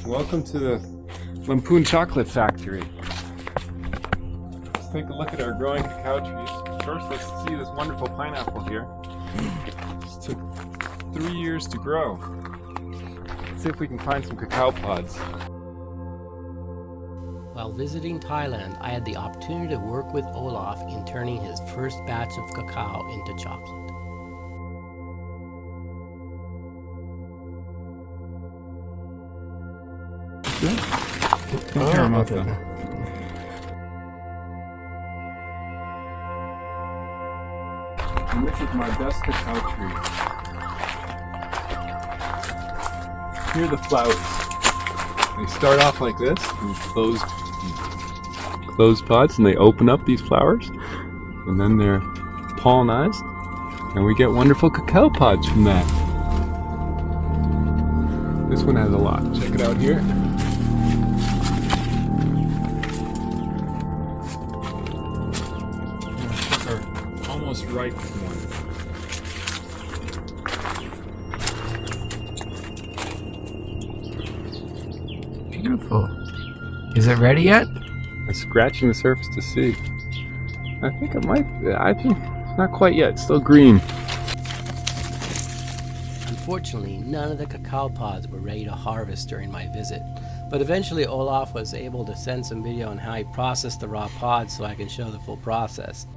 Welcome to the Lampoon Chocolate Factory. Let's take a look at our growing cacao trees. First, let's see this wonderful pineapple here. It took 3 years to grow. Let's see if we can find some cacao pods. While visiting Thailand, I had the opportunity to work with Olaf in turning his first batch of cacao into chocolate. Don't care about that. And this is my best cacao tree. Here are the flowers. They start off like this, in closed pods, and they open up these flowers, and then they're pollinized, and we get wonderful cacao pods from that. This one has a lot. Check it out here. Almost ripe one. Beautiful. Is it ready yet? I'm scratching the surface to see. I think it might be. I think it's not quite yet. It's still green. Unfortunately, none of the cacao pods were ready to harvest during my visit, but eventually Olaf was able to send some video on how he processed the raw pods so I can show the full process.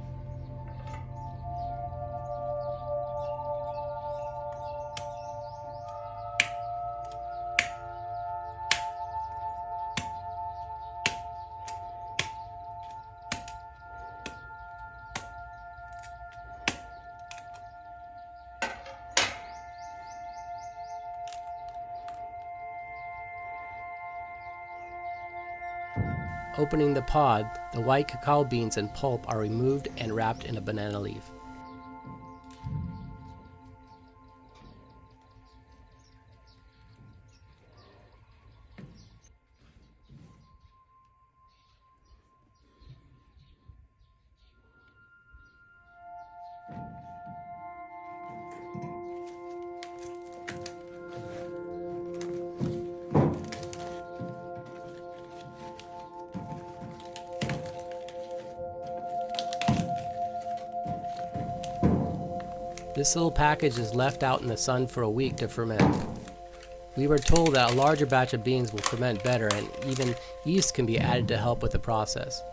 Opening the pod, the white cacao beans and pulp are removed and wrapped in a banana leaf. This little package is left out in the sun for a week to ferment. We were told that a larger batch of beans will ferment better, and even yeast can be added to help with the process.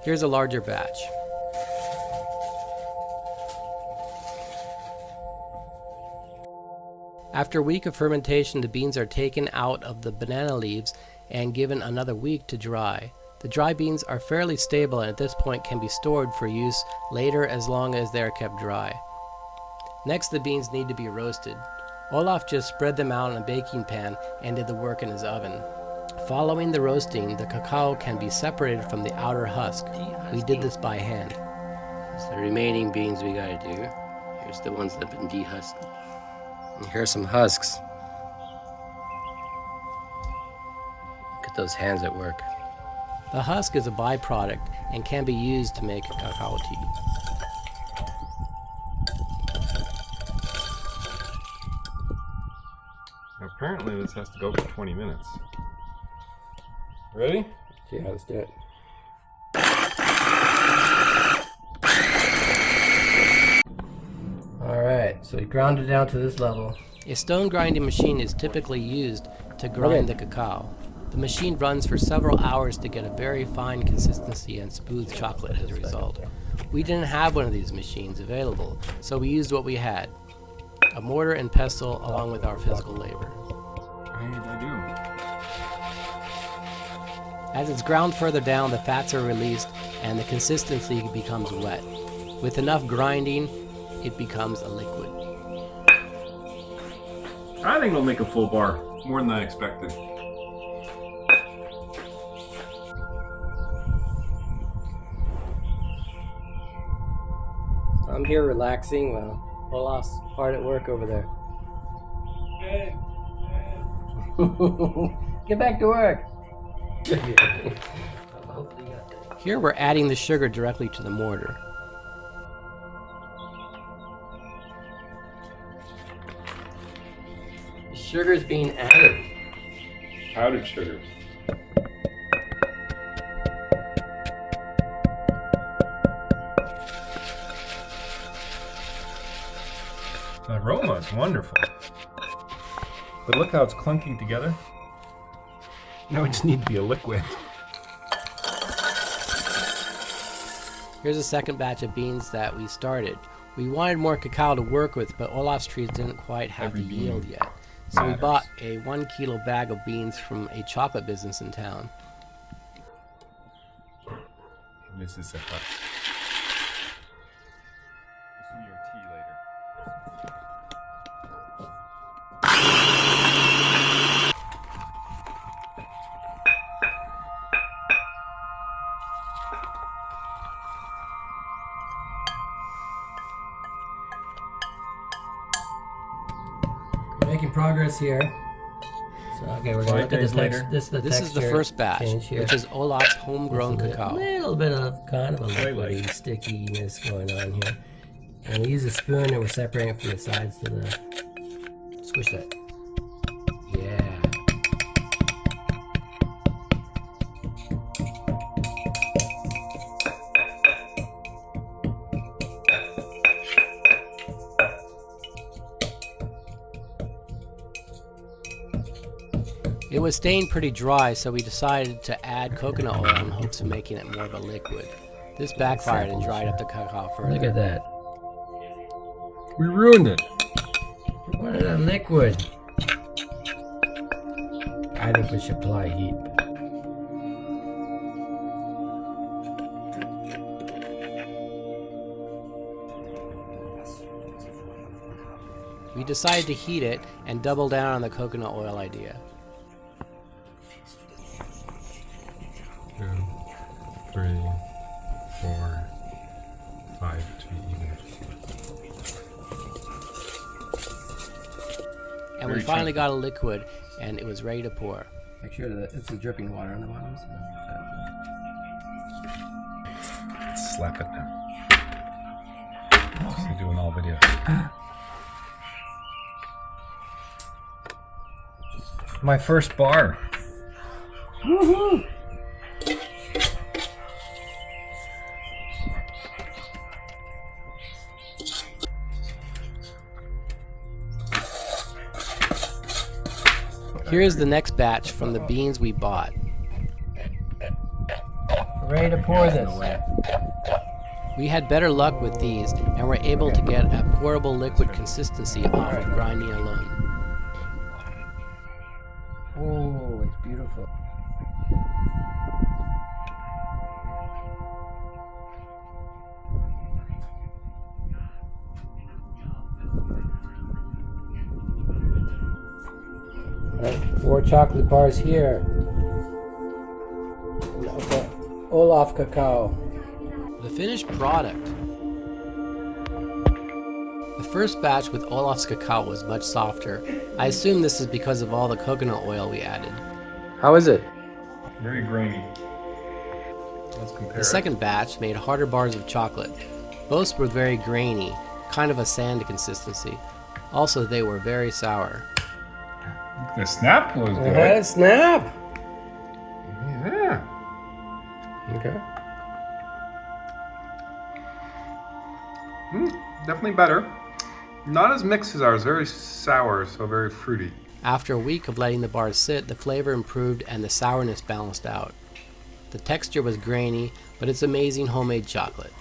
Here's a larger batch. After a week of fermentation, the beans are taken out of the banana leaves and given another week to dry. The dry beans are fairly stable and at this point can be stored for use later as long as they are kept dry. Next, the beans need to be roasted. Olaf just spread them out in a baking pan and did the work in his oven. Following the roasting, the cacao can be separated from the outer husk. We did this by hand. So the remaining beans we gotta do. Here's the ones that have been dehusked. And here's some husks. Look at those hands at work. The husk is a byproduct and can be used to make cacao tea. Apparently this has to go for 20 minutes. Ready? Yeah, let's do it. Alright, so we ground it down to this level. A stone grinding machine is typically used to grind the cacao. The machine runs for several hours to get a very fine consistency and smooth chocolate as a result. We didn't have one of these machines available, so we used what we had. A mortar and pestle along with our physical labor. I do. As it's ground further down, the fats are released and the consistency becomes wet. With enough grinding, it becomes a liquid. I think it'll make a full bar. More than I expected. I'm here relaxing while Olaf's hard at work over there. Get back to work! Here we're adding the sugar directly to the mortar. The sugar is being added. powdered sugars. The aroma is wonderful. But look how it's clunking together. Now we just need to be a liquid. Here's a second batch of beans that we started. We wanted more cacao to work with, but Olaf's trees didn't quite have Every the bean yield yet. So we matters. bought a 1 kilo bag of beans from a chocolate business in town. This is a hut. Listen to your tea later. Making progress here. So okay, we're gonna look at days the later. This is the first batch, which is Olaf's homegrown cacao. A little bit of kind of a liquidy stickiness going on here. And we use a spoon and we're separating it from the sides to the. Squish that. Yeah. It was staying pretty dry, so we decided to add coconut oil in hopes of making it more of a liquid. This backfired and dried up the cacao further. Look at that. We ruined it. We wanted a liquid. I think we should apply heat. We decided to heat it and double down on the coconut oil idea. 2, 3, 4, 5 to be even. And we finally got a liquid, and it was ready to pour. Make sure that it's the dripping water on the bottom. Let's slap it now. So doing all videos. My first bar. Woohoo! Here is the next batch from the beans we bought. Ready to pour this. We had better luck with these and were able to get a pourable liquid consistency off of grinding alone. Oh, it's beautiful. Right, 4 chocolate bars here. Okay. Olaf cacao. The finished product. The first batch with Olaf's cacao was much softer. I assume this is because of all the coconut oil we added. How is it? Very grainy. Let's compare The second batch made harder bars of chocolate. Both were very grainy, kind of a sand consistency. Also, they were very sour. The snap was good. Snap! Yeah. Okay. Definitely better. Not as mixed as ours. Very sour, so very fruity. After a week of letting the bars sit, the flavor improved and the sourness balanced out. The texture was grainy, but it's amazing homemade chocolate.